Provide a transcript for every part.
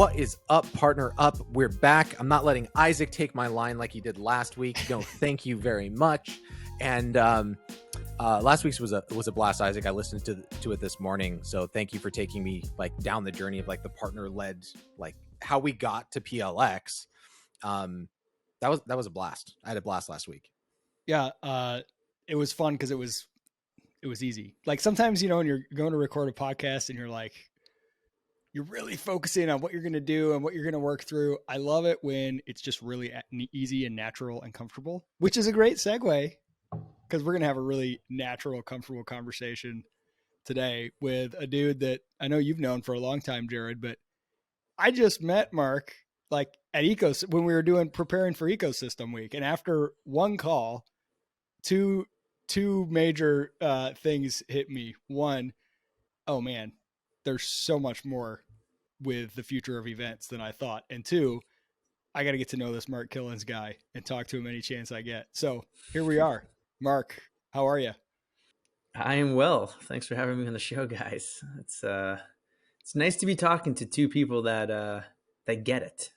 What is up, Partner Up? We're back. I'm not letting Isaac take my line like he did last week. No, thank you very much. And last week's was a blast, Isaac. I listened to it this morning, so thank you for taking me like down the journey of like the partner-led, like how we got to PLX. That was a blast. I had a blast last week. Yeah, it was fun because it was easy. Like sometimes, when you're going to record a podcast and you're really focusing on what you're going to do and what you're going to work through. I love it when it's just really easy and natural and comfortable, which is a great segue because we're going to have a really natural, comfortable conversation today with a dude that I know you've known for a long time, Jared, but I just met Mark like at when we were preparing for Ecosystem Week. And after one call, two major things hit me. One, oh man, there's so much more with the future of events than I thought. And two, I got to get to know this Mark Kilens guy and talk to him any chance I get. So here we are. Mark, how are you? I am well. Thanks for having me on the show, guys. It's nice to be talking to two people that get it.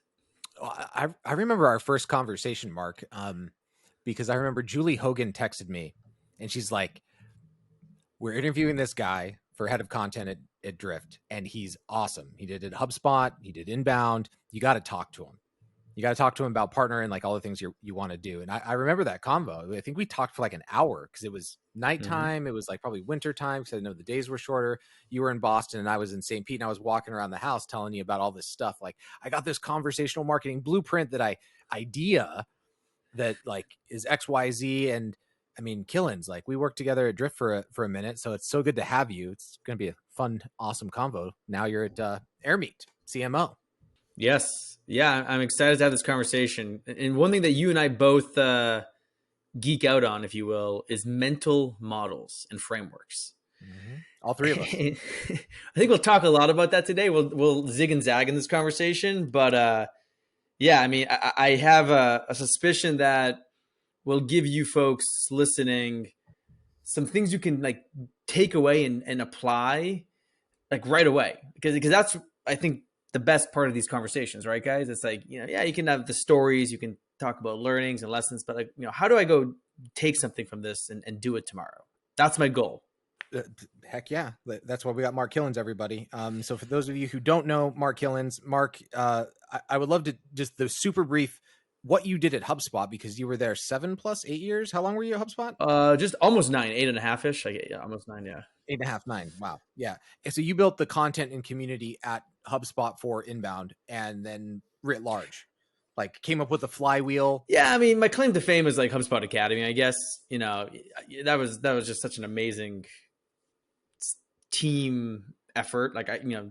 I remember our first conversation, Mark, because I remember Julie Hogan texted me and she's like, we're interviewing this guy for head of content at Drift, and he's awesome. He did it at HubSpot. He did inbound. You got to talk to him. You got to talk to him about partner and like all the things you want to do. And I remember that convo. I think we talked for like an hour because it was nighttime. Mm-hmm. It was like probably winter time because I know the days were shorter. You were in Boston and I was in St. Pete, and I was walking around the house telling you about all this stuff. Like I got this conversational marketing blueprint that like is XYZ. And I mean, Kilens, like we worked together at Drift for a minute. So it's so good to have you. It's going to be a fun, awesome convo. Now you're at Airmeet, CMO. Yes. Yeah. I'm excited to have this conversation. And one thing that you and I both geek out on, if you will, is mental models and frameworks. Mm-hmm. All three of us. I think we'll talk a lot about that today. We'll zig and zag in this conversation, but yeah, I mean, I have a suspicion that will give you folks listening some things you can like take away and apply like right away. Because that's, I think, the best part of these conversations, right, guys? It's like, yeah, you can have the stories, you can talk about learnings and lessons, but like, how do I go take something from this and do it tomorrow? That's my goal. Heck yeah. That's why we got Mark Kilens, everybody. So for those of you who don't know Mark Kilens, Mark, I would love to just the super brief what you did at HubSpot, because you were there 7+8 years. How long were you at HubSpot? Just almost 9, 8.5-ish. Yeah, almost 9. Yeah. 8.5, 9. Wow. Yeah. And so you built the content and community at HubSpot for inbound and then writ large, like came up with a flywheel. Yeah. I mean, my claim to fame is like HubSpot Academy, I guess. That was just such an amazing team effort. Like, we're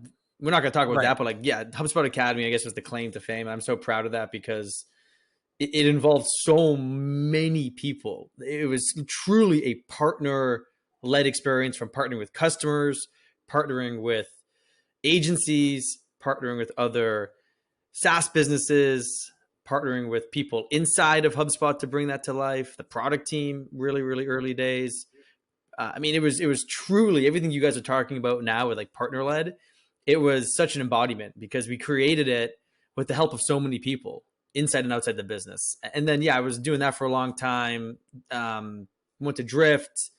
not going to talk about that, but like, yeah, HubSpot Academy, I guess, was the claim to fame. And I'm so proud of that because it involved so many people. It was truly a partner-led experience, from partnering with customers, partnering with agencies, partnering with other SaaS businesses, partnering with people inside of HubSpot to bring that to life. The product team, really, really early days. I mean, it was truly everything you guys are talking about now with like partner-led. It was such an embodiment because we created it with the help of so many people inside and outside the business. And then, yeah, I was doing that for a long time. Went to Drift,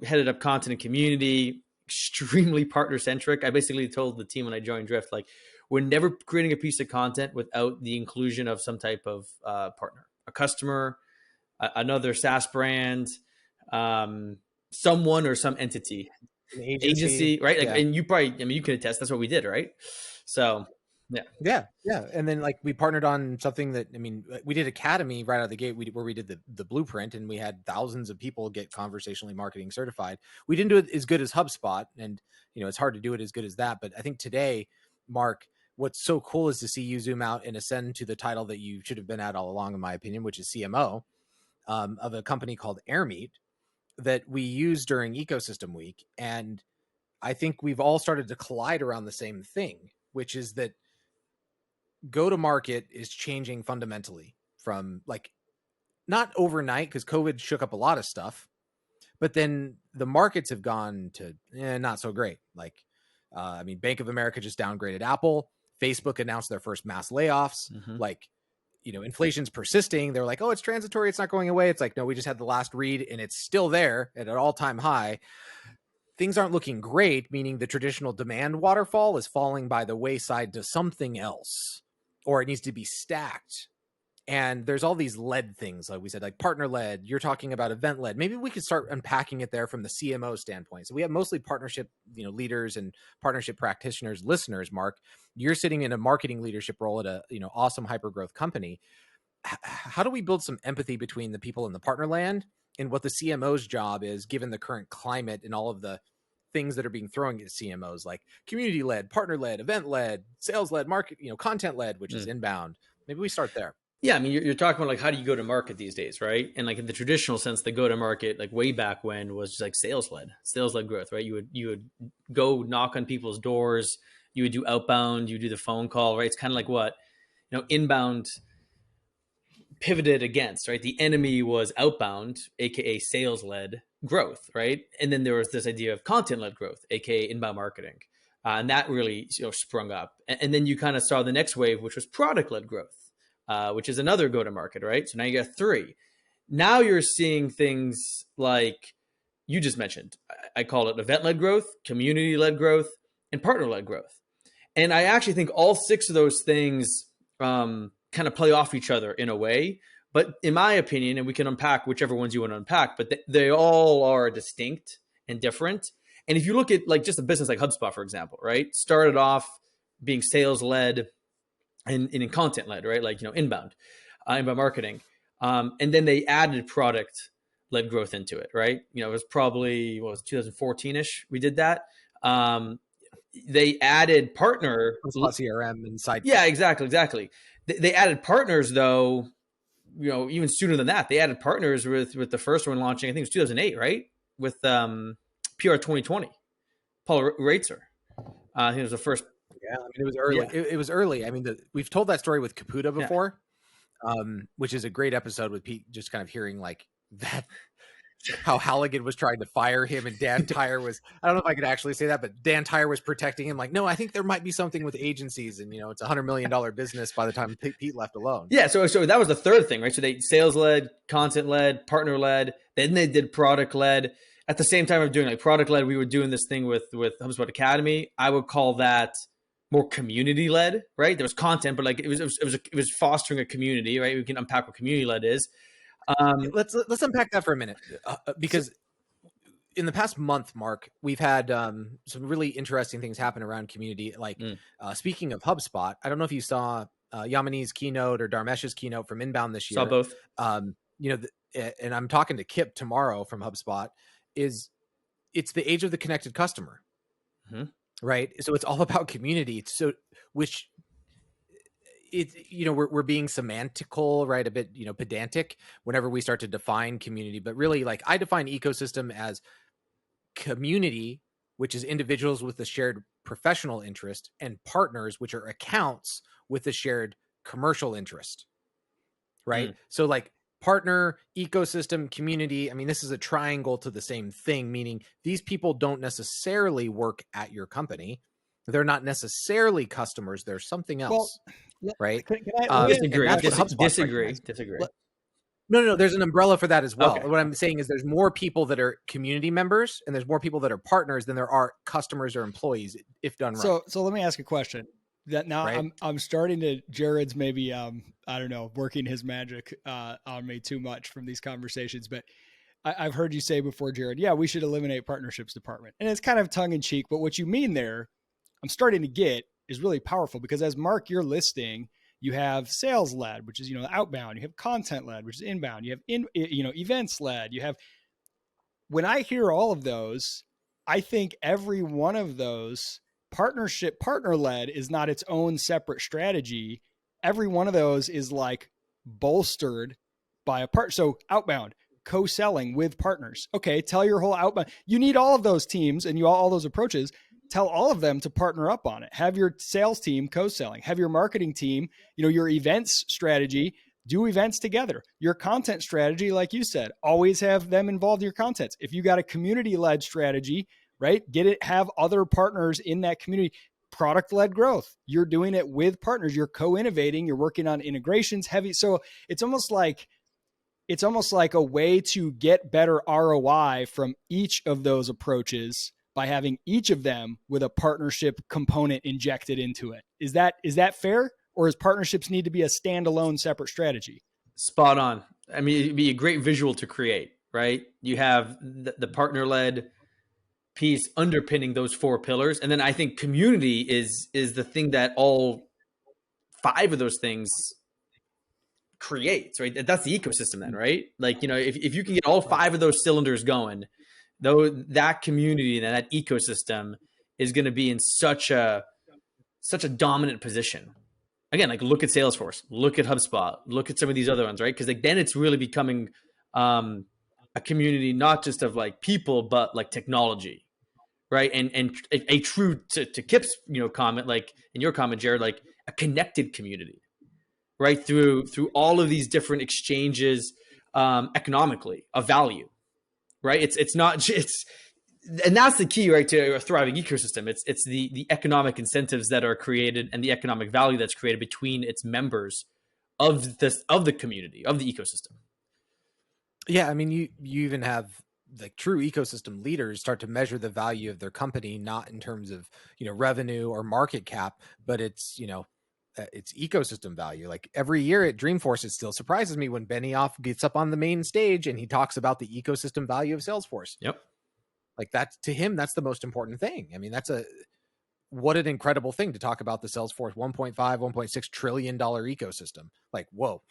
headed up content and community, extremely partner centric. I basically told the team when I joined Drift, like, we're never creating a piece of content without the inclusion of some type of partner, a customer, another SaaS brand, someone or some entity, an agency, right? Like, yeah. and you probably, you can attest, that's what we did, right? So yeah. And then like we partnered on something that, we did Academy right out of the gate where we did the blueprint, and we had thousands of people get conversationally marketing certified. We didn't do it as good as HubSpot, and it's hard to do it as good as that. But I think today, Mark, what's so cool is to see you zoom out and ascend to the title that you should have been at all along, in my opinion, which is CMO of a company called Airmeet that we use during Ecosystem Week. And I think we've all started to collide around the same thing, which is that go-to-market is changing fundamentally from like not overnight, because COVID shook up a lot of stuff, but then the markets have gone to not so great. Like, Bank of America just downgraded Apple. Facebook announced their first mass layoffs. Mm-hmm. Like, inflation's persisting. They're like, oh, it's transitory. It's not going away. It's like, no, we just had the last read and it's still there at an all-time high. Things aren't looking great, meaning the traditional demand waterfall is falling by the wayside to something else, or it needs to be stacked. And there's all these led things, like we said, like partner led. You're talking about event led. Maybe we could start unpacking it there from the CMO standpoint. So we have mostly partnership, leaders and partnership practitioners, listeners. Mark, you're sitting in a marketing leadership role at a awesome hypergrowth company. How do we build some empathy between the people in the partner land and what the CMO's job is, given the current climate and all of the things that are being thrown at CMOs, like community led, partner led, event led, sales led, market, content led, which is inbound. Maybe we start there. Yeah, I mean, you're talking about like how do you go to market these days, right? And like in the traditional sense, the go to market, like way back when, was just like sales led growth, right? You would go knock on people's doors, you would do outbound, you do the phone call, right? It's kind of like what inbound pivoted against, right? The enemy was outbound, aka sales led growth, right? And then there was this idea of content led growth, aka inbound marketing, and that really sprung up. And then you kind of saw the next wave, which was product led growth. Which is another go-to-market, right? So now you got 3. Now you're seeing things like you just mentioned. I call it event-led growth, community-led growth, and partner-led growth. And I actually think all 6 of those things kind of play off each other in a way. But in my opinion, and we can unpack whichever ones you want to unpack, but they all are distinct and different. And if you look at like just a business like HubSpot, for example, right? Started off being sales-led, and in content led, right? Like, inbound marketing. And then they added product led growth into it, right? It was probably, 2014 ish. We did that. They added partner CRM inside. Yeah, exactly. They added partners though, even sooner than that. They added partners with the first one launching, I think it was 2008, right? With PR 2020, Paul Reitzer. I think it was the first. Yeah, I mean, it was early. Yeah. It was early. I mean, we've told that story with Caputa before, which is a great episode with Pete, just kind of hearing like that, how Halligan was trying to fire him and Dan Tyre was, I don't know if I could actually say that, but Dan Tyre was protecting him. Like, no, I think there might be something with agencies and, it's $100 million business by the time Pete left alone. Yeah. So that was the third thing, right? So they sales led, content led, partner led, then they did product led. At the same time of doing like product led, we were doing this thing with HubSpot Academy. I would call that more community led, right? There was content, but like it was fostering a community, right? We can unpack what community led is. Let's unpack that for a minute, because in the past month, Mark, we've had some really interesting things happen around community. Like speaking of HubSpot, I don't know if you saw Yamini's keynote or Dharmesh's keynote from Inbound this year. Saw both. And I'm talking to Kip tomorrow from HubSpot. It's the age of the connected customer. Mm-hmm. Right. So it's all about community. So, which it's, we're being semantical, right? A bit, pedantic whenever we start to define community, but really like I define ecosystem as community, which is individuals with a shared professional interest, and partners, which are accounts with a shared commercial interest. Right. So like partner, ecosystem, community. I mean, this is a triangle to the same thing, meaning these people don't necessarily work at your company. They're not necessarily customers. They're something else, right? Can I disagree. No. There's an umbrella for that as well. Okay. What I'm saying is there's more people that are community members and there's more people that are partners than there are customers or employees if done right. So let me ask a question. That now right? I'm starting to Jared's maybe I don't know, working his magic on me too much from these conversations, but I've heard you say before, Jared, yeah, we should eliminate partnerships department, and it's kind of tongue in cheek, but what you mean there, I'm starting to get is really powerful, because as Mark, you're listing, you have sales led, which is outbound, you have content led, which is inbound, you have events led, you have. When I hear all of those, I think every one of those. Partner led is not its own separate strategy. Every one of those is like bolstered by a part. So outbound, co-selling with partners. Okay. Tell your whole outbound. You need all of those teams and all those approaches. Tell all of them to partner up on it. Have your sales team co-selling, have your marketing team, your events strategy, do events together. Your content strategy, like you said, always have them involved in your content. If you got a community led strategy, right? Have other partners in that community product-led growth. You're doing it with partners. You're co-innovating. You're working on integrations heavy. So it's almost like a way to get better ROI from each of those approaches by having each of them with a partnership component injected into it. Is that fair? Or does partnerships need to be a standalone separate strategy? Spot on. I mean, it'd be a great visual to create, right? You have the partner-led piece underpinning those 4 pillars. And then I think community is the thing that all 5 of those things creates, right? That's the ecosystem then, right? Like, if you can get all 5 of those cylinders going, though, that community and that ecosystem is going to be in such a dominant position. Again, like look at Salesforce, look at HubSpot, look at some of these other ones, right? Because like then it's really becoming a community, not just of like people, but like technology, right? And a true to Kip's comment, like in your comment, Jared, like a connected community, right? Through all of these different exchanges economically of value, right? It's not just. And that's the key, right, to a thriving ecosystem. It's the economic incentives that are created and the economic value that's created between its members of the community, of the ecosystem. Yeah, I mean, you even have like true ecosystem leaders start to measure the value of their company not in terms of revenue or market cap, but it's it's ecosystem value. Like every year at Dreamforce, it still surprises me when Benioff gets up on the main stage and he talks about the ecosystem value of Salesforce. Yep. Like that to him, that's the most important thing. I mean, what an incredible thing to talk about the Salesforce $1.6 trillion ecosystem. Like, whoa.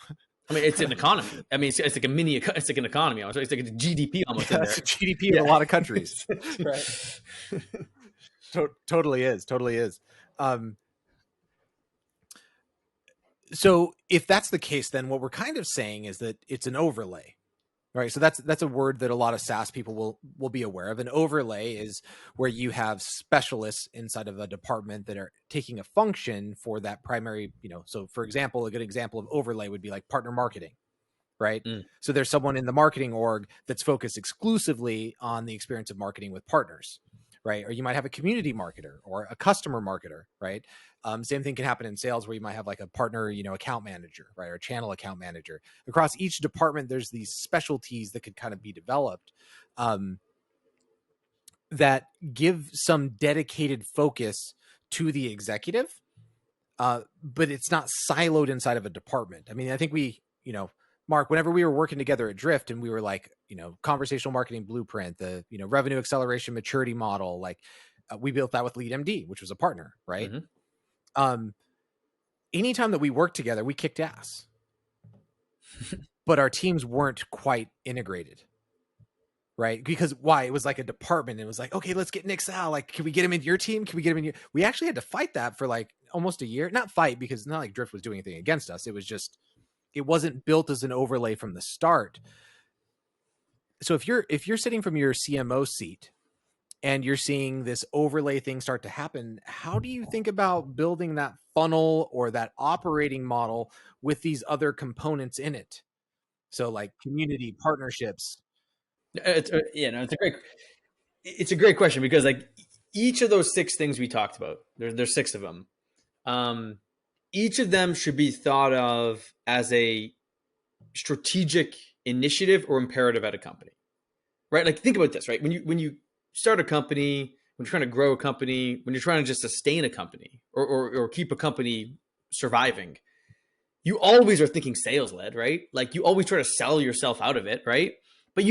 I mean, it's an economy. I mean, it's like it's like an economy. It's like a GDP almost. Yeah, it's a GDP in a lot of countries. Right. Totally is. So if that's the case, then what we're kind of saying is that it's an overlay. Right. So that's a word that a lot of SaaS people will be aware of. An overlay is where you have specialists inside of a department that are taking a function for that primary, so for example, a good example of overlay would be like partner marketing, right? So there's someone in the marketing org that's focused exclusively on the experience of marketing with partners, right? Or you might have a community marketer or a customer marketer, right? Same thing can happen in sales where you might have like a partner, account manager, right? Or channel account manager. Across each department, there's these specialties that could kind of be developed that give some dedicated focus to the executive, but it's not siloed inside of a department. I mean, I think we, Mark, whenever we were working together at Drift and we were like, conversational marketing blueprint, the, revenue acceleration maturity model, like we built that with LeadMD, which was a partner, right? Mm-hmm. Anytime that we worked together, we kicked ass, but our teams weren't quite integrated, right? Because why? It was like a department. It was like, okay, let's get Nick Sal. Like, can we get him into your team? Can we get him in your? We actually had to fight that for like almost a year. Not fight because it's not like Drift was doing anything against us. It was just, it wasn't built as an overlay from the start. So if you're sitting from your CMO seat and you're seeing this overlay thing start to happen, how do you think about building that funnel or that operating model with these other components in it? So like community partnerships. It's a great question because like each of those 6 things we talked about, there's 6 of them. Each of them should be thought of as a strategic initiative or imperative at a company, right? Like think about this, right? When you start a company, when you're trying to grow a company, when you're trying to just sustain a company or keep a company surviving, you always are thinking sales led, right? Like you always try to sell yourself out of it, right? But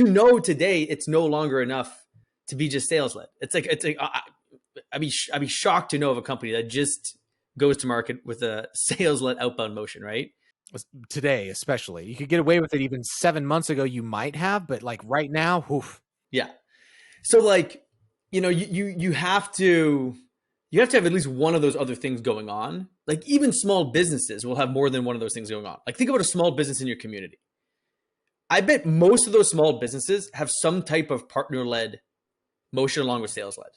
today it's no longer enough to be just sales led. It's like I'd be shocked to know of a company that just goes to market with a sales led outbound motion, right? Today, especially, you could get away with it. Even 7 months ago, you might have, but like right now, oof. Yeah. So like, you have to have at least one of those other things going on. Like even small businesses will have more than one of those things going on. Like think about a small business in your community. I bet most of those small businesses have some type of partner-led motion along with sales-led.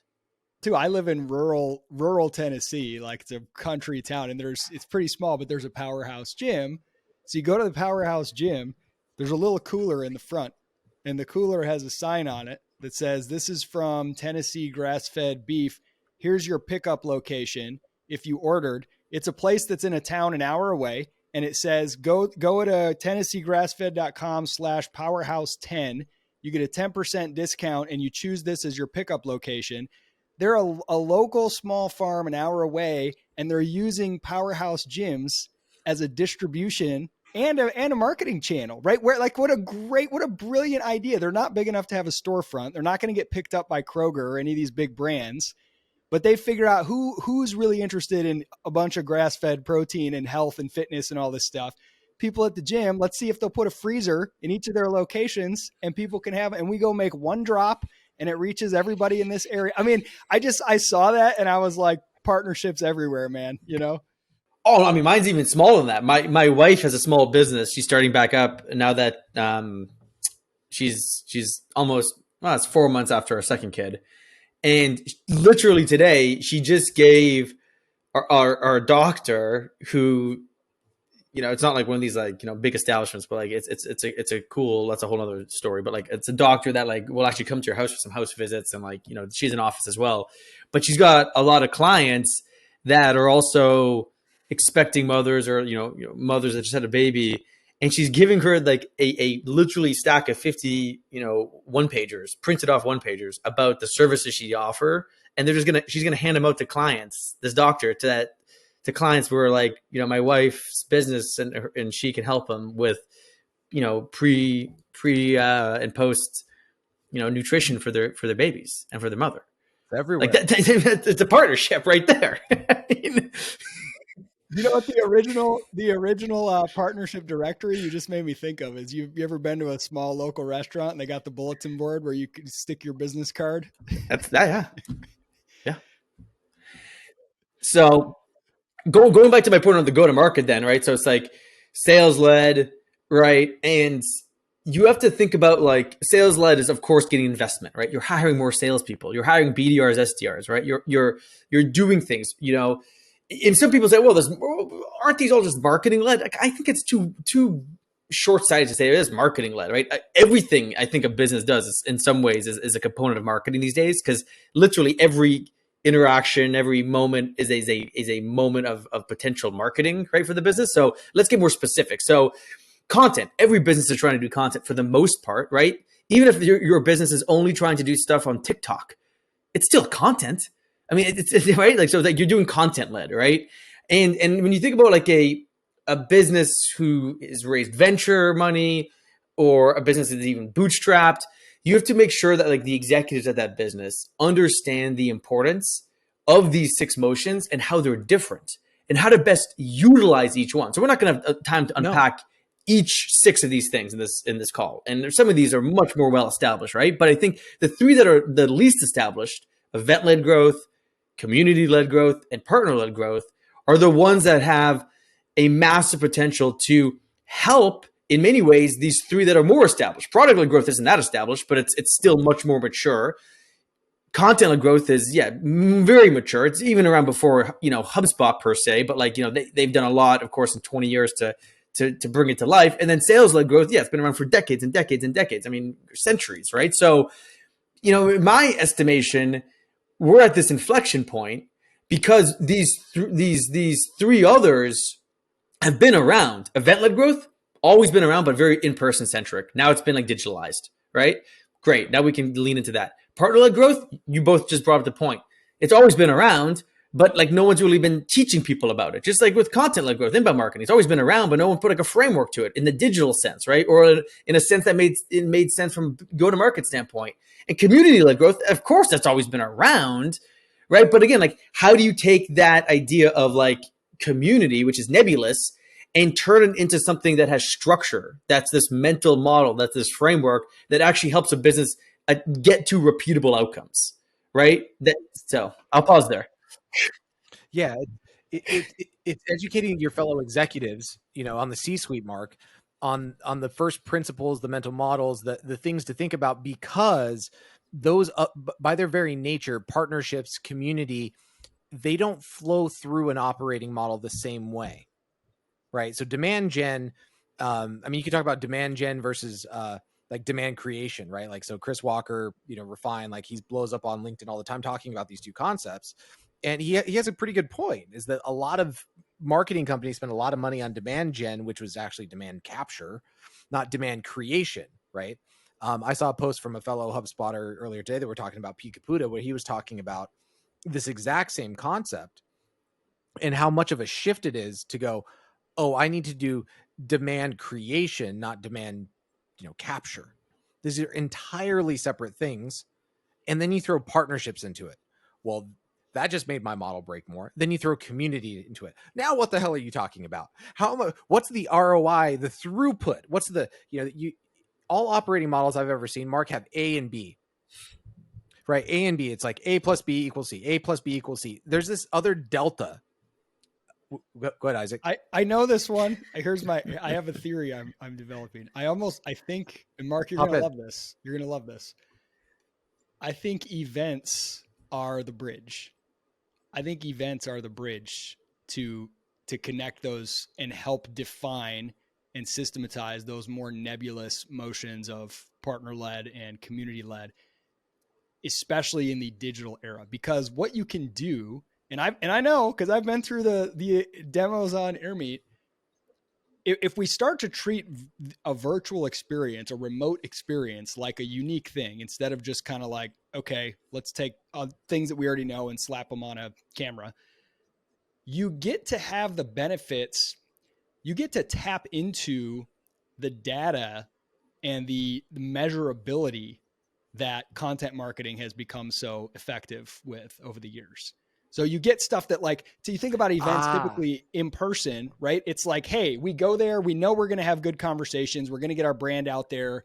Too, I live in rural Tennessee, like it's a country town, and it's pretty small, but there's a powerhouse gym. So you go to the powerhouse gym, there's a little cooler in the front, and the cooler has a sign on it that says, "This is from Tennessee grass-fed beef. Here's your pickup location. if you ordered. It's a place that's in a town an hour away, and it says go to tennesseegrassfed.com/powerhouse10. You get a 10% discount, and you choose this as your pickup location. They're a local small farm an hour away, and they're using Powerhouse gyms as a distribution and a marketing channel, right? Where, like, what a brilliant idea. They're not big enough to have a storefront. They're not going to get picked up by Kroger or any of these big brands, but they figure out who's really interested in a bunch of grass-fed protein and health and fitness and all this stuff. People at the gym, let's see if they'll put a freezer in each of their locations and people can have it. And we go make one drop and it reaches everybody in this area. I mean, I saw that and I was like, partnerships everywhere, man, you know? Oh, I mean, mine's even smaller than that. My wife has a small business. She's starting back up now that she's almost, well, it's 4 months after her second kid. And literally today, she just gave our doctor, who, you know, it's not like one of these, like, you know, big establishments, but like it's a cool, that's a whole other story. But like, it's a doctor that like will actually come to your house for some house visits, and like, you know, she's in office as well. But she's got a lot of clients that are also expecting mothers, or you know mothers that just had a baby, and she's giving her like a literally stack of 50, you know, printed off one pagers about the services she offer, and she's gonna hand them out to clients. This doctor to clients who are like, you know, my wife's business, and she can help them with, you know, pre and post, you know, nutrition for their babies and for their mother. Everywhere. Like that, it's a partnership right there. You know what the original partnership directory you just made me think of is, you ever been to a small local restaurant and they got the bulletin board where you can stick your business card? That's that, yeah. So going back to my point on the go to market then, right? So it's like sales led, right? And you have to think about, like, sales led is of course getting investment, right? You're hiring more salespeople, you're hiring BDRs, SDRs, right? You're doing things, you know. And some people say, well, aren't these all just marketing led? Like, I think it's too short-sighted to say it is marketing led, right? Everything I think a business does is, in some ways, is a component of marketing these days, because literally every interaction, every moment is a moment of potential marketing, right, for the business. So let's get more specific. So content, every business is trying to do content for the most part, right? Even if your business is only trying to do stuff on TikTok, it's still content. I mean, it's right. Like, so like you're doing content led, right? And when you think about like a business who is raised venture money, or a business that's even bootstrapped, you have to make sure that like the executives of that business understand the importance of these 6 motions and how they're different and how to best utilize each one. So we're not going to have time to unpack each 6 of these things in this call. And some of these are much more well established, right? But I think the 3 that are the least established, event-led growth, community-led growth, and partner-led growth, are the ones that have a massive potential to help in many ways these 3 that are more established. Product-led growth isn't that established, but it's still much more mature. Content-led growth is, very mature. It's even around before, you know, HubSpot per se, but like, you know, they've done a lot, of course, in 20 years to bring it to life. And then sales-led growth, it's been around for decades and decades and decades. I mean, centuries, right? So, you know, in my estimation, we're at this inflection point because these 3 others have been around. Event-led growth, always been around, but very in-person centric. Now it's been like digitalized, right? Great. Now we can lean into that. Partner-led growth, you both just brought up the point. It's always been around, but like no one's really been teaching people about it. Just like with content-led growth, inbound marketing, it's always been around, but no one put like a framework to it in the digital sense, right? Or in a sense that made sense from go-to-market standpoint. And community-led growth, of course, that's always been around, right? But again, like, how do you take that idea of like community, which is nebulous, and turn it into something that has structure? That's this mental model, that's this framework that actually helps a business get to repeatable outcomes, right? So I'll pause there. Yeah, it's educating your fellow executives, you know, on the C-suite, Mark, on the first principles, the mental models, the things to think about, because those, by their very nature, partnerships, community, they don't flow through an operating model the same way, right? So demand gen, I mean, you could talk about demand gen versus like demand creation, right? Like, so Chris Walker, you know, Refine, like he blows up on LinkedIn all the time talking about these 2 concepts. And he has a pretty good point, is that a lot of marketing companies spend a lot of money on demand gen, which was actually demand capture, not demand creation, right? I saw a post from a fellow HubSpotter earlier today that we're talking about Pete Caputa, where he was talking about this exact same concept and how much of a shift it is to go, oh, I need to do demand creation, not demand, capture. These are entirely separate things. And then you throw partnerships into it. Well, that just made my model break more. Then you throw community into it. Now, what the hell are you talking about? What's the ROI, the throughput? What's the, all operating models I've ever seen, Mark, have A and B, right? A and B. It's like A plus B equals C, A plus B equals C. There's this other delta. Go ahead, Isaac. I know this one. I have a theory I'm developing. I think, and Mark, you're going to love this. You're going to love this. I think events are the bridge. I think events are the bridge to connect those and help define and systematize those more nebulous motions of partner-led and community-led, especially in the digital era. Because what you can do, and I know, because I've been through the demos on AirMeet, if we start to treat a virtual experience, a remote experience, like a unique thing, instead of just kind of like, okay, let's take things that we already know and slap them on a camera, you get to have the benefits. You get to tap into the data and the measurability that content marketing has become so effective with over the years. So you get stuff that, like, so you think about events typically in person, right? It's like, hey, we go there, we know we're going to have good conversations, we're going to get our brand out there,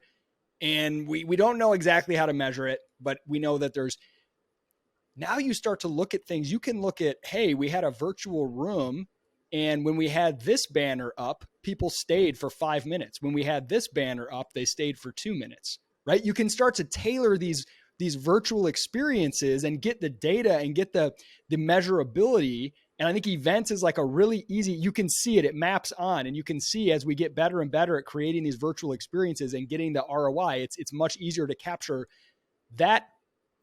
and we don't know exactly how to measure it, but we know that now you start to look at things. You can look at, hey, we had a virtual room, and when we had this banner up, people stayed for 5 minutes. When we had this banner up, they stayed for 2 minutes, right? You can start to tailor these virtual experiences and get the data and get the measurability. And I think events is like a really easy, you can see it maps on, and you can see as we get better and better at creating these virtual experiences and getting the ROI, it's much easier to capture that.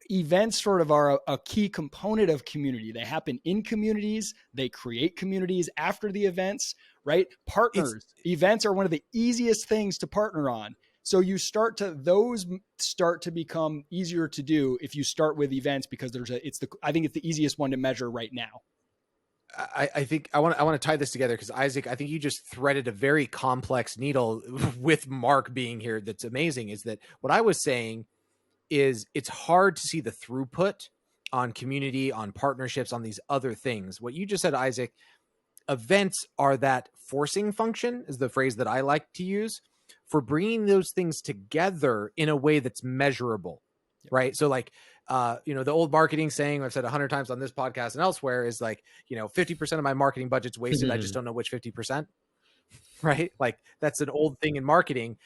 Events sort of are a key component of community. They happen in communities. They create communities after the events, right? Events are one of the easiest things to partner on. So those start to become easier to do if you start with events, because I think it's the easiest one to measure right now. I think I want to tie this together, because Isaac, I think you just threaded a very complex needle with Mark being here. That's amazing. Is that what I was saying? Is it's hard to see the throughput on community, on partnerships, on these other things. What you just said, Isaac, events are that forcing function, is the phrase that I like to use, for bringing those things together in a way that's measurable, right? So like, the old marketing saying I've said 100 times on this podcast and elsewhere is like, 50% of my marketing budget's wasted. I just don't know which 50%, right? Like that's an old thing in marketing.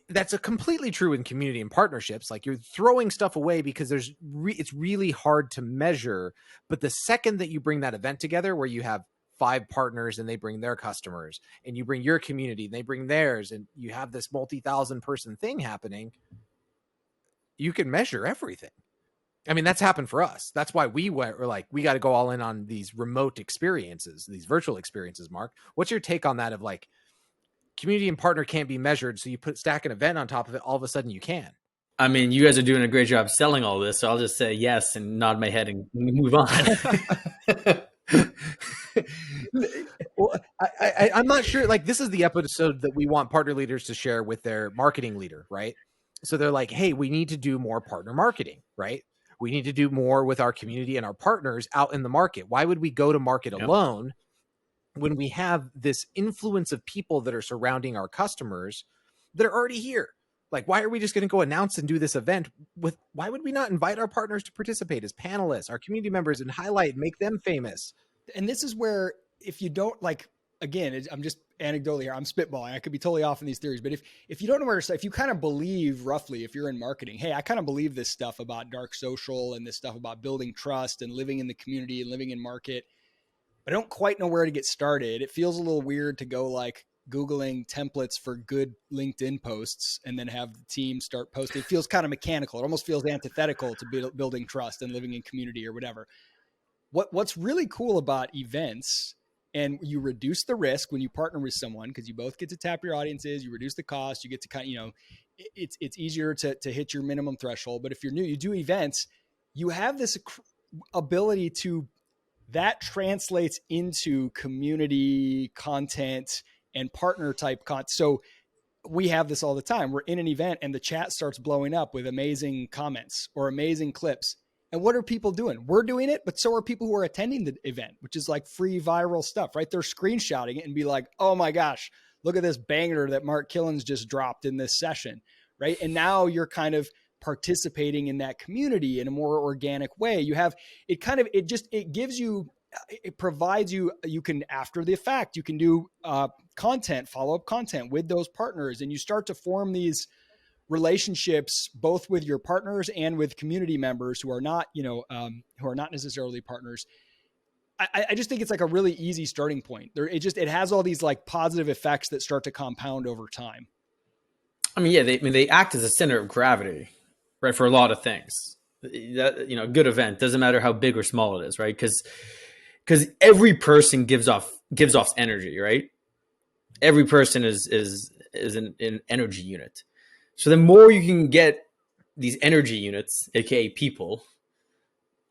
That's a completely true in community and partnerships. Like you're throwing stuff away because it's really hard to measure. But the second that you bring that event together, where you have 5 partners and they bring their customers, and you bring your community and they bring theirs, and you have this multi-thousand person thing happening, you can measure everything. I mean, that's happened for us. That's why we got to go all in on these remote experiences, these virtual experiences. Mark, what's your take on that? Of like, community and partner can't be measured, so you stack an event on top of it, all of a sudden you can. I mean, you guys are doing a great job selling all this, so I'll just say yes and nod my head and move on. Well, I'm not sure. Like, this is the episode that we want partner leaders to share with their marketing leader, right? So they're like, hey, we need to do more partner marketing, right? We need to do more with our community and our partners out in the market. Why would we go to market alone when we have this influence of people that are surrounding our customers that are already here? Like, why are we just going to go announce and do this event why would we not invite our partners to participate as panelists, our community members, and highlight and make them famous? And this is where, if you don't, like, again, I'm just anecdotally here, I'm spitballing, I could be totally off in these theories, but if you don't know where to start, if you kind of believe roughly, if you're in marketing, hey, I kind of believe this stuff about dark social and this stuff about building trust and living in the community and living in market, but I don't quite know where to get started. It feels a little weird to go like Googling templates for good LinkedIn posts and then have the team start posting. It feels kind of mechanical. It almost feels antithetical to building trust and living in community or whatever. What's really cool about events, and you reduce the risk when you partner with someone because you both get to tap your audiences, you reduce the cost, you get to kind of, it's easier to hit your minimum threshold. But if you're new, you do events, you have this ability to, that translates into community content and partner type content. So we have this all the time. We're in an event and the chat starts blowing up with amazing comments or amazing clips. And what are people doing? We're doing it, but so are people who are attending the event, which is like free viral stuff, right? They're screenshotting it and be like, oh my gosh, look at this banger that Mark Kilens just dropped in this session, right? And now you're kind of participating in that community in a more organic way. You have, it kind of, it gives you, it provides you, you can, after the fact, you can do content, follow-up content with those partners, and you start to form these relationships both with your partners and with community members who are not, who are not necessarily partners. I just think it's like a really easy starting point. It has all these like positive effects that start to compound over time. I mean, yeah, they act as a center of gravity, right, for a lot of things. That, a good event doesn't matter how big or small it is, right? Because every person gives off energy, right? Every person is an energy unit. So the more you can get these energy units, aka people,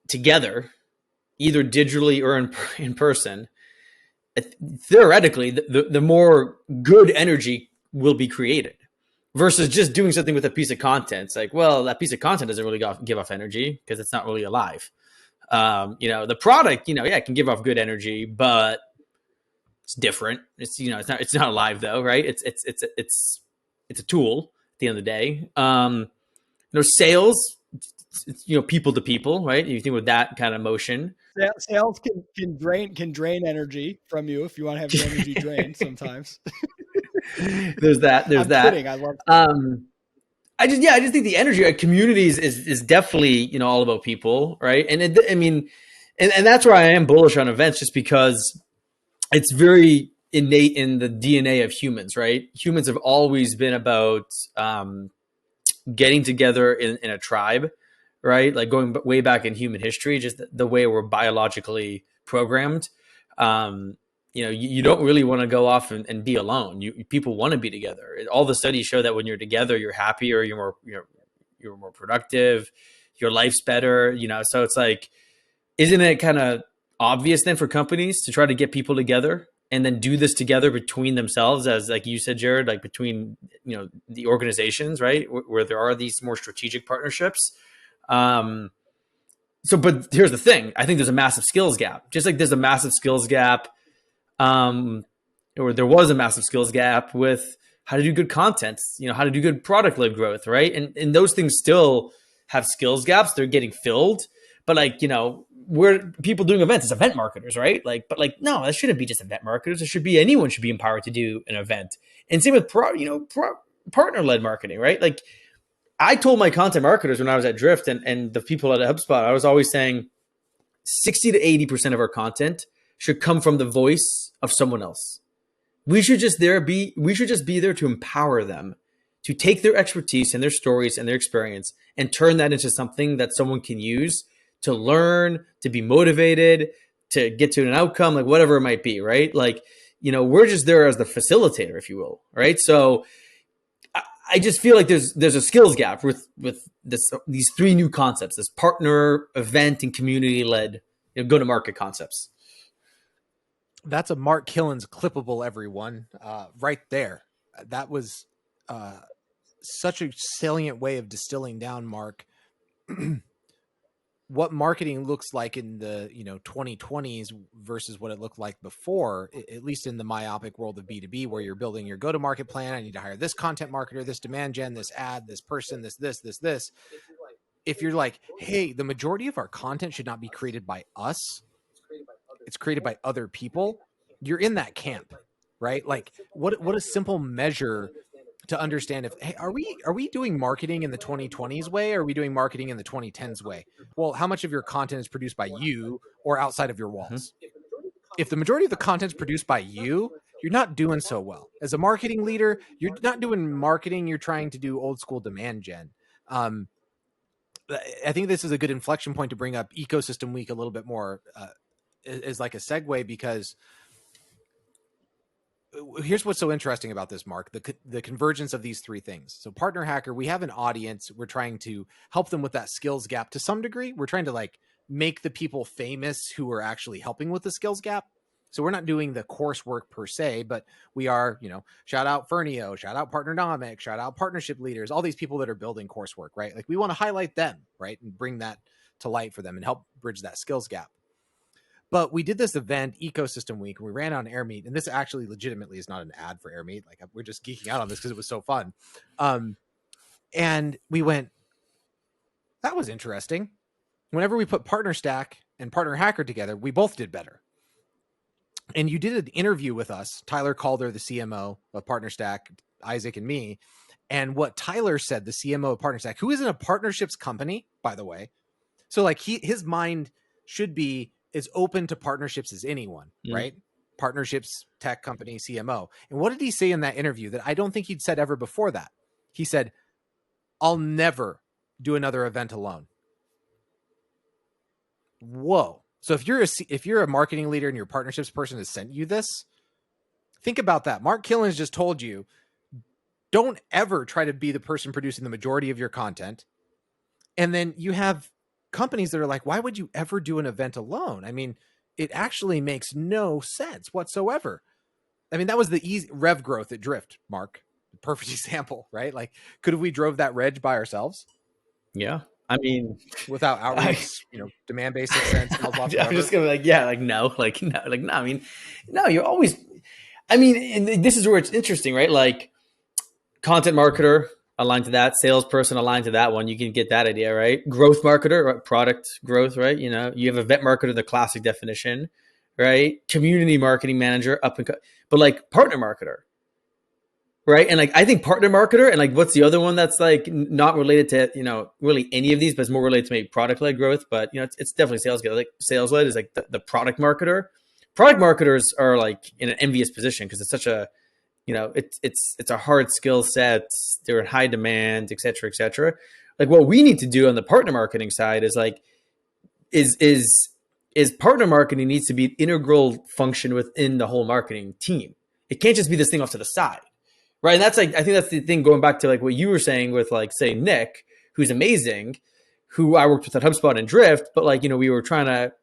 together, either digitally or in person, theoretically, the more good energy will be created. Versus just doing something with a piece of content. It's like, well, that piece of content doesn't really give off energy because it's not really alive. The product, it can give off good energy, but it's different. It's not alive though, right? It's a tool at the end of the day. Sales, it's people to people, right? You think with that kind of motion. Sales can drain energy from you if you want to have your energy drained sometimes. There's that. I'm kidding. I love I just think the energy at communities is definitely, all about people, right? And and that's where I am bullish on events, just because it's very innate in the DNA of humans, right? Humans have always been about getting together in a tribe, right? Like going way back in human history, just the way we're biologically programmed. You don't really want to go off and be alone. People want to be together. All the studies show that when you're together, you're happier, you're more productive, your life's better. So it's like, isn't it kind of obvious then for companies to try to get people together and then do this together between themselves, as like you said, Jared, like between the organizations, right, where there are these more strategic partnerships. But here's the thing: I think there's a massive skills gap. Just like there's a massive skills gap. Or there was a massive skills gap with how to do good content, how to do good product-led growth, right? And those things still have skills gaps. They're getting filled, but we're people doing events as event marketers, right? But no, that shouldn't be just event marketers. It should be anyone should be empowered to do an event. And same with partner-led marketing, right? Like I told my content marketers when I was at Drift and the people at HubSpot, I was always saying 60 to 80% of our content should come from the voice of someone else. We should just be there to empower them, to take their expertise and their stories and their experience and turn that into something that someone can use to learn, to be motivated, to get to an outcome, like whatever it might be, right? We're just there as the facilitator, if you will, right? So I just feel like there's a skills gap with these three new concepts: this partner, event, and community-led go-to-market concepts. That's a Mark Kilens clippable, everyone, right there. That was such a salient way of distilling down, Mark, what marketing looks like in the 2020s versus what it looked like before, at least in the myopic world of B2B, where you're building your go-to-market plan. I need to hire this content marketer, this demand gen, this ad, this person, this. If you're like, hey, the majority of our content should not be created by us, it's created by other people, you're in that camp, right? Like what a simple measure to understand if, hey, are we doing marketing in the 2020s way, or are we doing marketing in the 2010s way? Well, how much of your content is produced by you or outside of your walls? If the majority of the content is produced by you, you're not doing so well. As a marketing leader, you're not doing marketing, you're trying to do old school demand gen. I think this is a good inflection point to bring up Ecosystem Week a little bit more is like a segue, because here's what's so interesting about this, Mark, the convergence of these three things. So Partner Hacker, we have an audience. We're trying to help them with that skills gap to some degree. We're trying to like make the people famous who are actually helping with the skills gap. So we're not doing the coursework per se, but we are, shout out Fernio, shout out Partnernomic, shout out partnership leaders, all these people that are building coursework, right? Like we want to highlight them, right? And bring that to light for them and help bridge that skills gap. But we did this event, Ecosystem Week, and we ran on AirMeet. And this actually legitimately is not an ad for AirMeet. Like we're just geeking out on this because it was so fun. And we went, that was interesting. Whenever we put Partner Stack and Partner Hacker together, we both did better. And you did an interview with us, Tyler Calder, the CMO of Partner Stack, Isaac and me. And what Tyler said, the CMO of Partner Stack, who is in a partnerships company, by the way. So like his mind should be as open to partnerships as anyone, right? Partnerships, tech company, CMO. And what did he say in that interview that I don't think he'd said ever before that? He said, I'll never do another event alone. Whoa. So if you're a marketing leader and your partnerships person has sent you this, think about that. Mark Kilens just told you, don't ever try to be the person producing the majority of your content. And then you have companies that are like, why would you ever do an event alone? I mean, it actually makes no sense whatsoever. I mean, that was the easy rev growth at Drift, Mark. Perfect example, right? Like, could have we drove that reg by ourselves? Yeah. I mean, without outreach, demand-based sense. I'm just gonna no. I mean, no, you're always, I mean, and this is where it's interesting, right? Like content marketer aligned to that, salesperson aligned to that one. You can get that idea, right? Growth marketer, right? Product growth, right? You have event marketer, the classic definition, right? Community marketing manager, but like partner marketer, right? And like, I think partner marketer and like, what's the other one that's like not related to, really any of these, but it's more related to maybe product led growth, but it's definitely sales. Like sales led is like the product marketer. Product marketers are like in an envious position because it's such a, it's a hard skill set. They're in high demand, et cetera, et cetera. Like what we need to do on the partner marketing side is like, is partner marketing needs to be an integral function within the whole marketing team. It can't just be this thing off to the side. Right. And that's like, I think that's the thing going back to like what you were saying with like, say, Nick, who's amazing, who I worked with at HubSpot and Drift, but like, we were trying to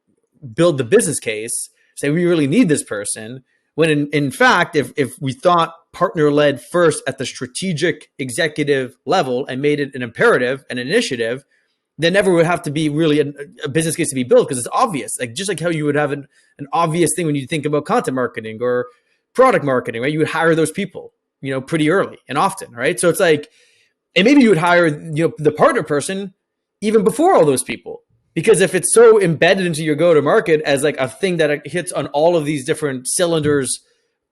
build the business case, say we really need this person. When in fact, if we thought partner led first at the strategic executive level and made it an imperative, an initiative, then never would have to be really a business case to be built because it's obvious. Like just like how you would have an obvious thing when you think about content marketing or product marketing, right? You would hire those people, pretty early and often, right? So it's like, and maybe you would hire, the partner person even before all those people. Because if it's so embedded into your go-to-market as like a thing that hits on all of these different cylinders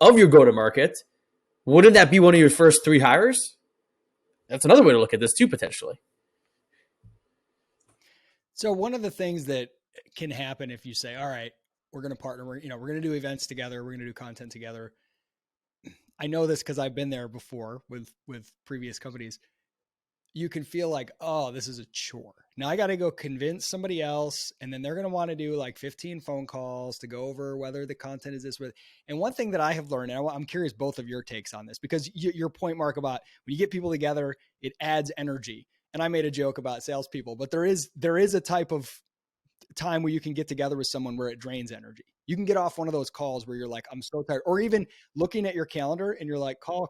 of your go-to-market, wouldn't that be one of your first 3 hires? That's another way to look at this too, potentially. So one of the things that can happen if you say, all right, we're going to partner, we're going to do events together, we're going to do content together. I know this because I've been there before with previous companies. You can feel like, oh, this is a chore. Now I got to go convince somebody else. And then they're going to want to do like 15 phone calls to go over whether the content is this with. And one thing that I have learned, and I'm curious both of your takes on this, because your point, Mark, about when you get people together, it adds energy. And I made a joke about salespeople, but there is a type of time where you can get together with someone where it drains energy. You can get off one of those calls where you're like, I'm so tired, or even looking at your calendar and you're like, call.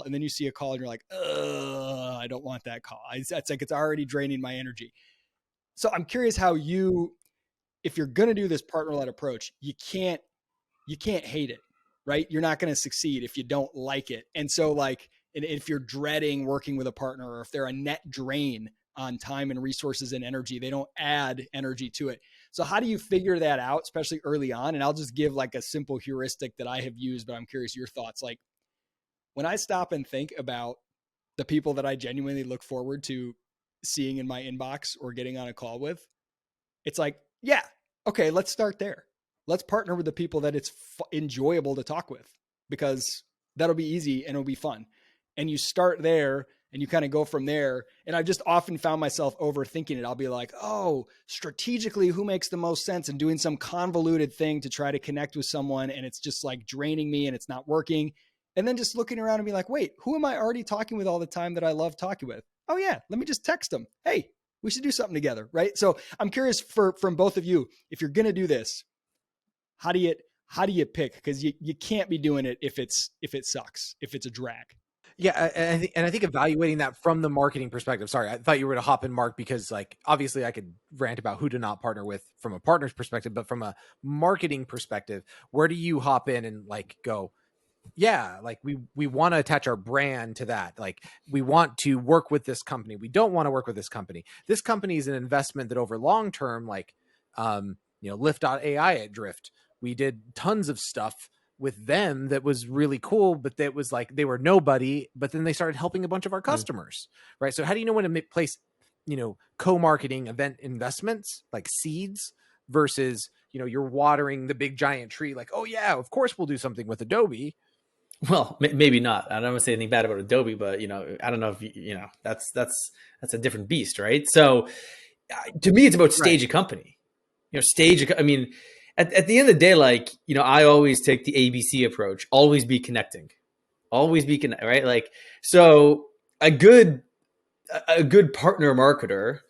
And then you see a call and you're like, I don't want that call. It's like, it's already draining my energy. So I'm curious how if you're going to do this partner-led approach, you can't hate it, right? You're not going to succeed if you don't like it. And so like, and if you're dreading working with a partner, or if they're a net drain on time and resources and energy, they don't add energy to it. So how do you figure that out, especially early on? And I'll just give like a simple heuristic that I have used, but I'm curious your thoughts. Like when I stop and think about the people that I genuinely look forward to seeing in my inbox or getting on a call with, it's like, yeah, okay, let's start there. Let's partner with the people that it's enjoyable to talk with, because that'll be easy and it'll be fun. And you start there. and you kind of go from there. And I've just often found myself overthinking it. I'll be like, oh, strategically, who makes the most sense, and doing some convoluted thing to try to connect with someone. And it's just like draining me and it's not working. And then just looking around and be like, wait, who am I already talking with all the time that I love talking with? Oh yeah, let me just text them. Hey, we should do something together, right? So I'm curious from both of you, if you're going to do this, how do you pick? Because you can't be doing it if it sucks, if it's a drag. Yeah, and I think evaluating that from the marketing perspective. Sorry, I thought you were going to hop in, Mark, because like obviously I could rant about who to not partner with from a partner's perspective, but from a marketing perspective, where do you hop in and like go, yeah, like we want to attach our brand to that. Like we want to work with this company. We don't want to work with this company. This company is an investment that over long term, like Lyft.ai at Drift, we did tons of stuff with them that was really cool, but that was like they were nobody, but then they started helping a bunch of our customers, right? So how do you know when to place, co-marketing event investments like seeds versus, you're watering the big giant tree like, oh yeah, of course we'll do something with Adobe. Well, maybe not. I don't want to say anything bad about Adobe, but I don't know if that's a different beast, right? So to me, it's about stage a company. I mean, at the end of the day, like, I always take the ABC approach, always be connecting, right? Like, so a good partner marketer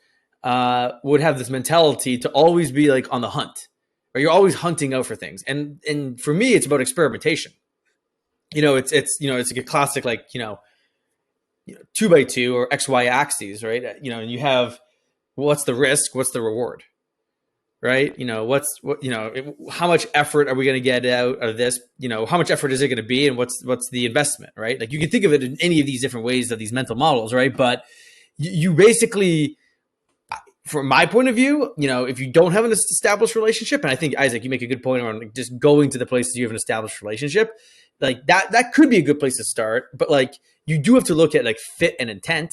would have this mentality to always be like on the hunt, or you're always hunting out for things. And for me, it's about experimentation. It's like a classic, like, 2x2 or XY axes, right? And you have, what's the risk? What's the reward? Right? How much effort are we going to get out of this? How much effort is it going to be? And what's the investment, right? Like you can think of it in any of these different ways of these mental models, right? But you basically, from my point of view, if you don't have an established relationship, and I think, Isaac, you make a good point on just going to the places you have an established relationship, like that could be a good place to start. But like you do have to look at like fit and intent.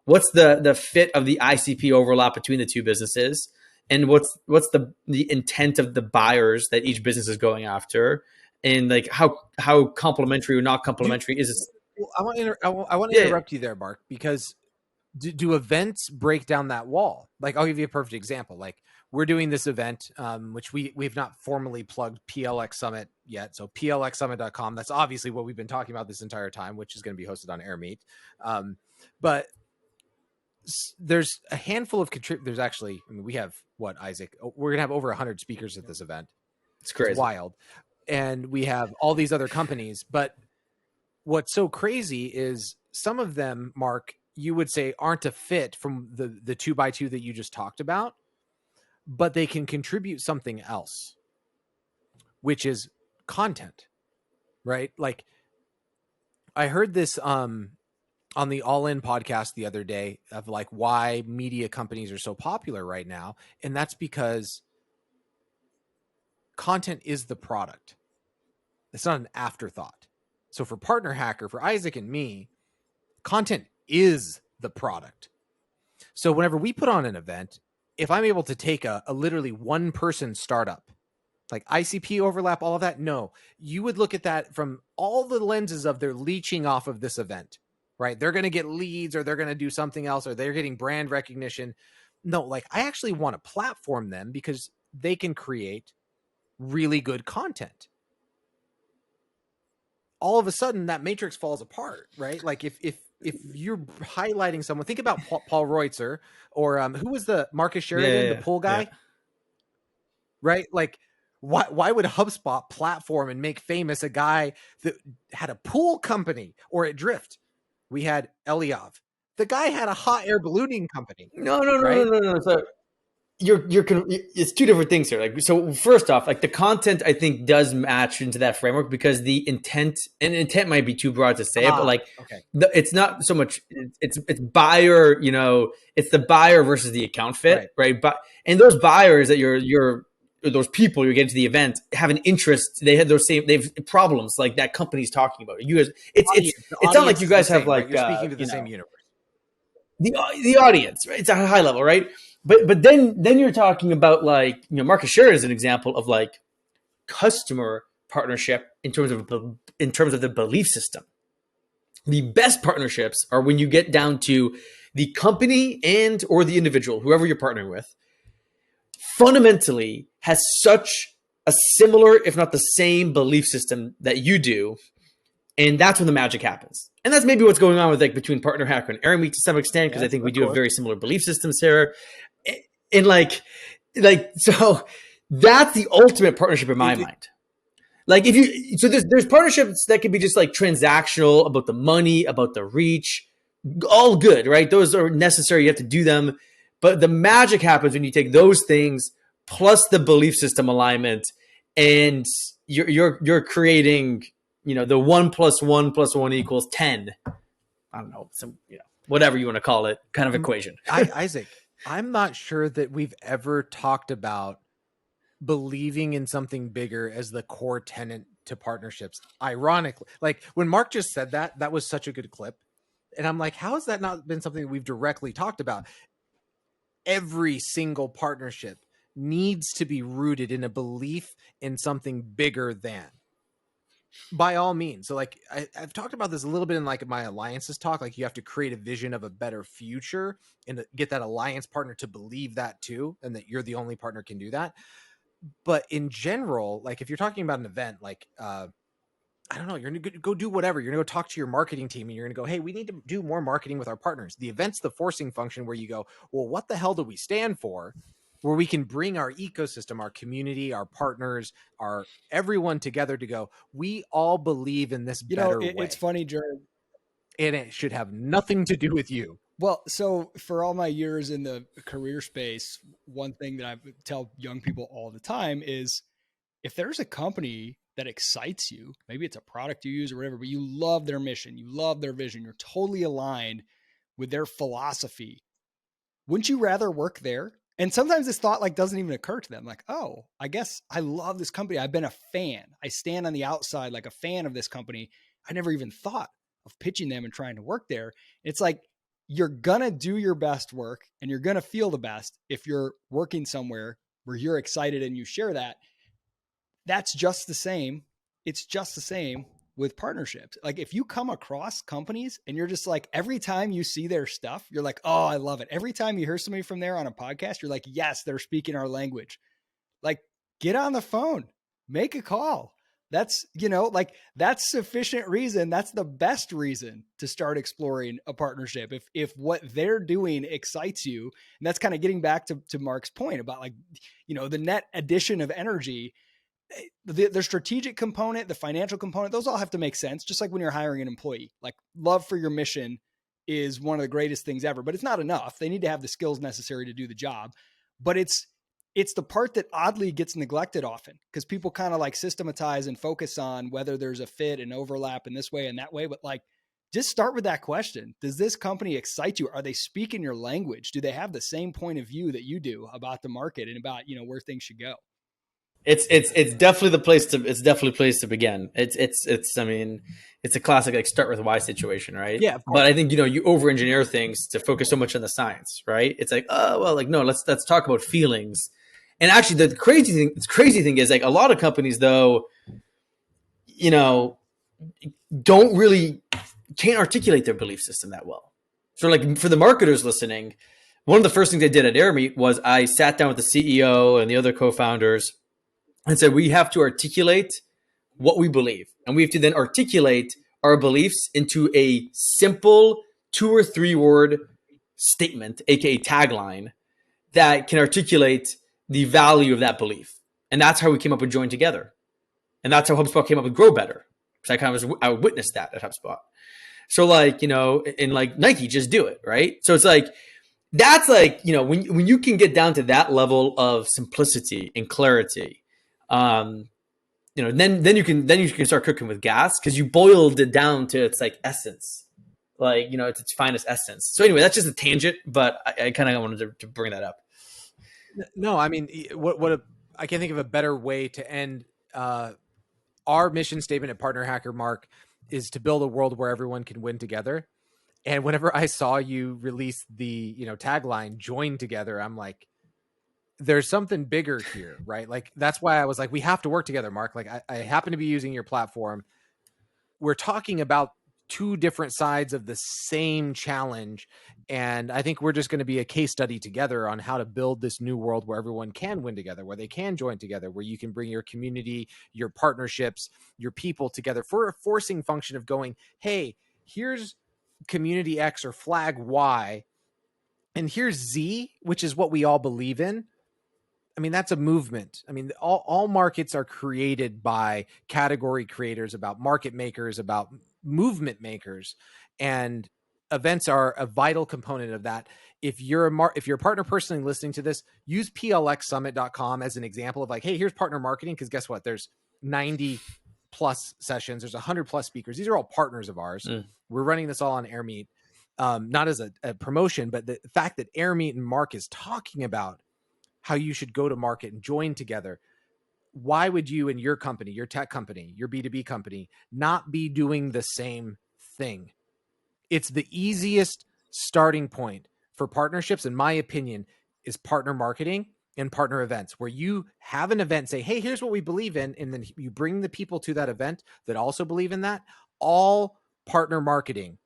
What's the fit of the ICP overlap between the two businesses? And what's the intent of the buyers that each business is going after, and like how complementary or not complementary is it? Well, I want to interrupt you there, Mark, because do events break down that wall? Like I'll give you a perfect example. Like we're doing this event, which we've not formally plugged PLX Summit yet. So plxsummit.com. That's obviously what we've been talking about this entire time, which is going to be hosted on AirMeet. But there's a handful of there's actually, we have what, Isaac? We're going to have over 100 speakers at this event. It's crazy. It's wild. And we have all these other companies. But what's so crazy is some of them, Mark, you would say aren't a fit from the 2x2 that you just talked about, but they can contribute something else, which is content, right? Like I heard this on the All In podcast the other day of like why media companies are so popular right now. And that's because content is the product. It's not an afterthought. So for Partner Hacker, for Isaac and me, content is the product. So whenever we put on an event, if I'm able to take a literally one person startup, like ICP overlap, all of that, no, you would look at that from all the lenses of they're leeching off of this event, right? They're going to get leads, or they're going to do something else, or they're getting brand recognition. No, like I actually want to platform them because they can create really good content. All of a sudden that matrix falls apart, right? Like if you're highlighting someone, think about Paul Reutzer or who was the Marcus Sheridan, the pool guy, right? Like why would HubSpot platform and make famous a guy that had a pool company? Or at Drift, we had Eliav. The guy had a hot air ballooning company. No. So it's two different things here. Like, so first off, like the content I think does match into that framework because the intent might be too broad to say it, but like, okay. It's not so much, it's buyer, it's the buyer versus the account fit, right? But, and those buyers that those people you're getting to the event have an interest. They have problems like that company's talking about. You guys, it's not like you guys have like, right? You're speaking to the same universe. The audience, right? It's at a high level, right? But then you're talking about like, Marcus Sheridan is an example of like customer partnership in terms of the belief system, The best partnerships are when you get down to the company and or the individual, whoever you're partnering with, fundamentally has such a similar, if not the same, belief system that you do, and that's when the magic happens. And that's maybe what's going on with like between Partner Hacker and Airmeet to some extent, because I think we do have very similar belief systems here. And like so that's the ultimate partnership in my mind. Like if you, so there's partnerships that can be just like transactional, about the money, about the reach, all good, right? Those are necessary. You have to do them. But the magic happens when you take those things plus the belief system alignment, and you're creating, you know, the 1 + 1 + 1 = 10. I don't know, some, you know, whatever you want to call it, kind of equation. Isaac, I'm not sure that we've ever talked about believing in something bigger as the core tenet to partnerships. Ironically, like when Mark just said that, that was such a good clip. And I'm like, how has that not been something that we've directly talked about? Every single partnership needs to be rooted in a belief in something bigger than, by all means. So like I've talked about this a little bit in like my alliances talk. Like you have to create a vision of a better future and get that alliance partner to believe that too, and that you're the only partner can do that. But in general, like if you're talking about an event, like I don't know, you're going to go do whatever. You're going to go talk to your marketing team and you're going to go, hey, we need to do more marketing with our partners. The event's the forcing function where you go, well, what the hell do we stand for? Where we can bring our ecosystem, our community, our partners, our everyone together to go, we all believe in this better way. It's funny, Jared. And it should have nothing to do with you. Well, so for all my years in the career space, one thing that I tell young people all the time is if there's a company that excites you, maybe it's a product you use or whatever, but you love their mission, you love their vision, you're totally aligned with their philosophy, wouldn't you rather work there? And sometimes this thought like doesn't even occur to them. Like, oh, I guess I love this company. I've been a fan. I stand on the outside like a fan of this company. I never even thought of pitching them and trying to work there. It's like, you're going to do your best work and you're going to feel the best if you're working somewhere where you're excited and you share that. That's just the same. It's just the same with partnerships. Like if you come across companies and you're just like, every time you see their stuff, you're like, oh, I love it. Every time you hear somebody from there on a podcast, you're like, yes, they're speaking our language. Like get on the phone, make a call. That's, you know, like that's sufficient reason. That's the best reason to start exploring a partnership. If what they're doing excites you, and that's kind of getting back to Mark's point about like, you know, the net addition of energy, the strategic component, the financial component, those all have to make sense. Just like when you're hiring an employee, like love for your mission is one of the greatest things ever, but it's not enough. They need to have the skills necessary to do the job, but it's the part that oddly gets neglected often because people kind of like systematize and focus on whether there's a fit and overlap in this way and that way. But like, just start with that question. Does this company excite you? Are they speaking your language? Do they have the same point of view that you do about the market and about, you know, where things should go? It's definitely the place to, it's definitely a place to begin. I mean, it's a classic, like start with why situation, right? Yeah. But I think, you know, you over engineer things to focus so much on the science, right? It's like, oh, well, like, no, let's talk about feelings. And actually the crazy thing is like a lot of companies though, you know, can't articulate their belief system that well. So like for the marketers listening, one of the first things I did at Airmeet was I sat down with the CEO and the other co-founders and said, we have to articulate what we believe. And we have to then articulate our beliefs into a simple 2 or 3 word statement, AKA tagline, that can articulate the value of that belief. And that's how we came up with Join Together. And that's how HubSpot came up with Grow Better. Because I witnessed that at HubSpot. So like, you know, in like Nike, just do it, right? So it's like, that's like, you know, when you can get down to that level of simplicity and clarity, you know, then you can start cooking with gas because you boiled it down to its like essence, like, you know, it's its finest essence. So anyway, that's just a tangent, but I kind of wanted to bring that up. No, I mean, I can't think of a better way to end our mission statement at Partner Hacker, Mark, is to build a world where everyone can win together. And whenever I saw you release the, you know, tagline "Join Together," I'm like, there's something bigger here, right? Like that's why I was like, we have to work together, Mark. Like I happen to be using your platform. We're talking about two different sides of the same challenge. And I think we're just going to be a case study together on how to build this new world where everyone can win together, where they can join together, where you can bring your community, your partnerships, your people together for a forcing function of going, hey, here's community X or flag Y, and here's Z, which is what we all believe in. I mean, that's a movement. I mean, all markets are created by category creators, about market makers, about movement makers, and events are a vital component of that. If you're a partner personally listening to this, use plxsummit.com as an example of like, hey, here's partner marketing. Because guess what? There's 90 plus sessions. There's 100 plus speakers. These are all partners of ours. We're running this all on AirMeet, not as a promotion, but the fact that AirMeet and Mark is talking about how you should go to market and join together. Why would you and your company, your tech company, your B2B company, not be doing the same thing? It's the easiest starting point for partnerships, in my opinion, is partner marketing and partner events, where you have an event, say, hey, here's what we believe in. And then you bring the people to that event that also believe in that. All partner marketing,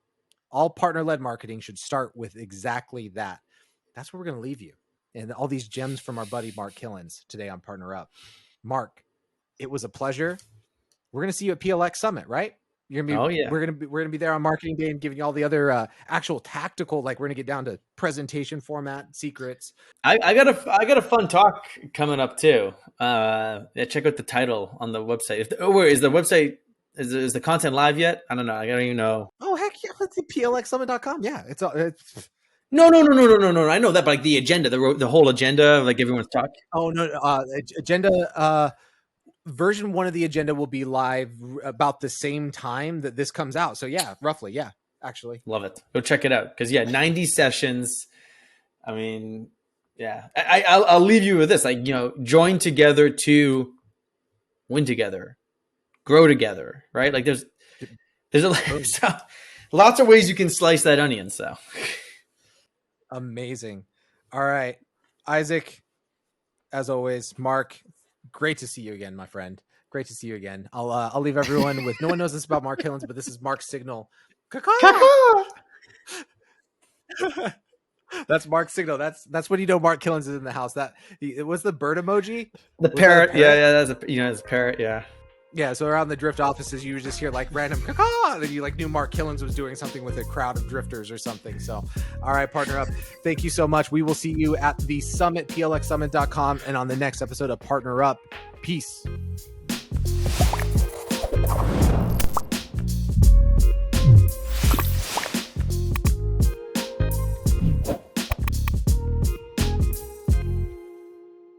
all partner-led marketing should start with exactly that. That's where we're going to leave you. And all these gems from our buddy Mark Kilens today on PartnerUp. Mark, it was a pleasure. We're going to see you at PLX Summit, right? You're gonna be, we're gonna be there on marketing day and giving you all the other actual tactical, like we're gonna get down to presentation format, secrets. I got a fun talk coming up too. Check out the title on the website. Is the website is the content live yet? I don't know. I don't even know. Oh heck yeah! Let's see plxsummit.com. Yeah, it's No. I know that, but like the agenda, the whole agenda, like everyone's talk. Oh no, agenda. Version 1 of the agenda will be live about the same time that this comes out. So yeah, roughly, yeah, actually. Love it. Go check it out because 90 sessions. I mean, yeah. I'll leave you with this: like join together to win together, grow together, right? Like there's lots of ways you can slice that onion. So. Amazing. All right, Isaac, as always, Mark, great to see you again, my friend. Great to see you again. I'll leave everyone with, no one knows this about Mark Kilens, but this is Mark's signal. That's Mark's signal. That's when you know Mark Kilens is in the house. It was the bird emoji. The parrot. Yeah. That's it's a parrot. Yeah. Yeah, so around the Drift offices, you would just hear like random caw, and then you like knew Mark Kilens was doing something with a crowd of drifters or something. So, all right, PartnerUp, thank you so much. We will see you at the summit, plxsummit.com, and on the next episode of PartnerUp. Peace.